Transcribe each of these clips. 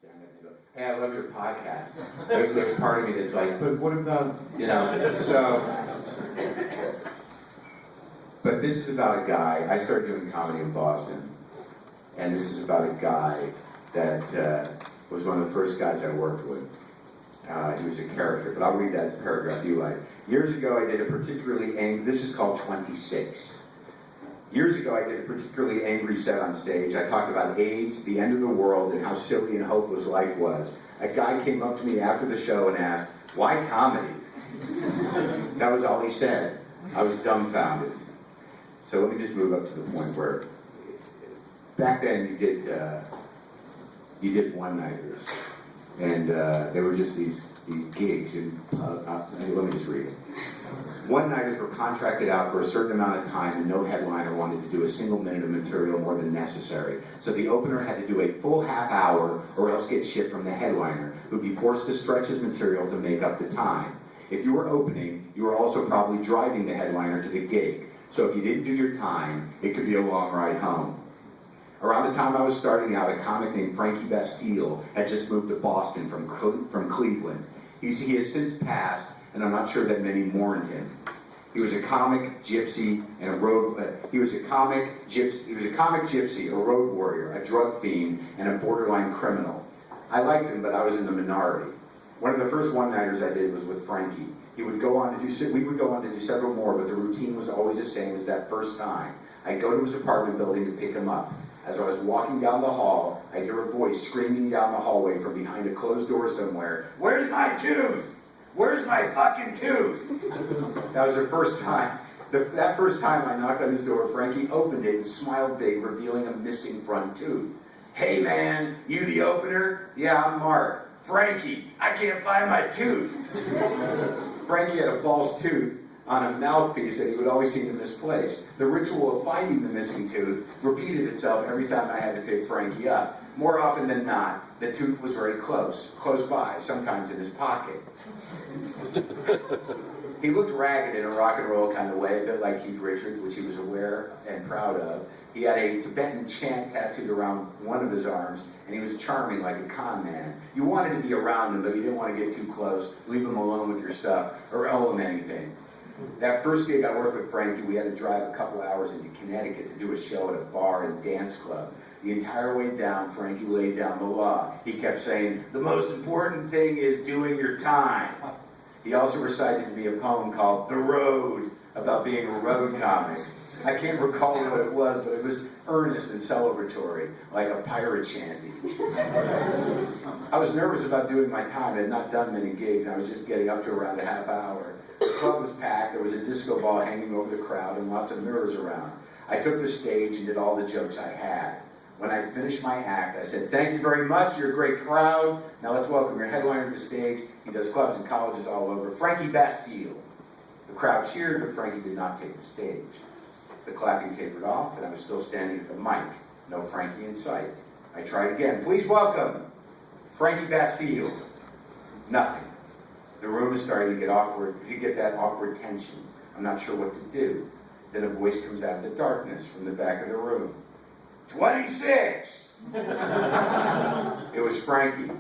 down and go, hey, I love your podcast. There's part of me that's like, but what about, but this is about a guy. I started doing comedy in Boston, and this is about a guy that was one of the first guys I worked with. He was a character, but I'll read that paragraph you like. Years ago, I did a particularly angry, this is called 26. Years ago, I did a particularly angry set on stage. I talked about AIDS, the end of the world, and how silly and hopeless life was. A guy came up to me after the show and asked, why comedy? That was all he said. I was dumbfounded. So let me just move up to the point where, back then you did one-nighters. And they were just these gigs, and let me just read it. One-nighters were contracted out for a certain amount of time, and no headliner wanted to do a single minute of material more than necessary. So the opener had to do a full half hour, or else get shit from the headliner, who'd be forced to stretch his material to make up the time. If you were opening, you were also probably driving the headliner to the gig. So if you didn't do your time, it could be a long ride home. Around the time I was starting out, a comic named Frankie Bastille had just moved to Boston from Cleveland. He has since passed, and I'm not sure that many mourned him. He was a comic gypsy and a road. He was a comic gypsy, a road warrior, a drug fiend, and a borderline criminal. I liked him, but I was in the minority. One of the first one-nighters I did was with Frankie. We would go on to do several more, but the routine was always the same as that first time. I'd go to his apartment building to pick him up. As I was walking down the hall, I'd hear a voice screaming down the hallway from behind a closed door somewhere, "Where's my tooth? Where's my fucking tooth?" That was the first time. That first time I knocked on his door, Frankie opened it and smiled big, revealing a missing front tooth. "Hey man, you the opener?" "Yeah, I'm Marc." "Frankie, I can't find my tooth." Frankie had a false tooth on a mouthpiece that he would always seem to misplace. The ritual of finding the missing tooth repeated itself every time I had to pick Frankie up. More often than not, the tooth was very close by, sometimes in his pocket. He looked ragged in a rock and roll kind of way, a bit like Keith Richards, which he was aware and proud of. He had a Tibetan chant tattooed around one of his arms, and he was charming like a con man. You wanted to be around him, but you didn't want to get too close, leave him alone with your stuff, or owe him anything. That first gig I worked with Frankie, we had to drive a couple hours into Connecticut to do a show at a bar and dance club. The entire way down, Frankie laid down the law. He kept saying, "The most important thing is doing your time." He also recited to me a poem called "The Road," about being a road comic. I can't recall what it was, but it was earnest and celebratory, like a pirate shanty. I was nervous about doing my time. I had not done many gigs, and I was just getting up to around a half hour. The club was packed, there was a disco ball hanging over the crowd, and lots of mirrors around. I took the stage and did all the jokes I had. When I finished my act, I said, "Thank you very much, you're a great crowd. Now let's welcome your headliner to the stage. He does clubs and colleges all over, Frankie Bastille." The crowd cheered, but Frankie did not take the stage. The clapping tapered off, and I was still standing at the mic. No Frankie in sight. I tried again. "Please welcome Frankie Bastille." Nothing. The room is starting to get awkward, to get that awkward tension. I'm not sure what to do. Then a voice comes out of the darkness from the back of the room. 26! It was Frankie.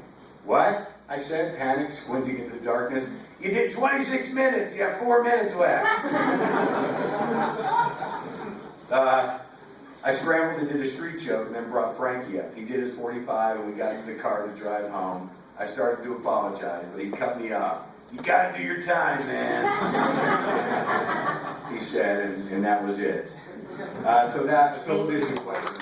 "What?" I said, panicked, squinting into the darkness. "You did 26 minutes. You have 4 minutes left." I scrambled and did a street joke and then brought Frankie up. He did his 45 and we got into the car to drive home. I started to apologize, but he cut me off. "You gotta do your time, man," he said, and that was it. So we'll do some questions.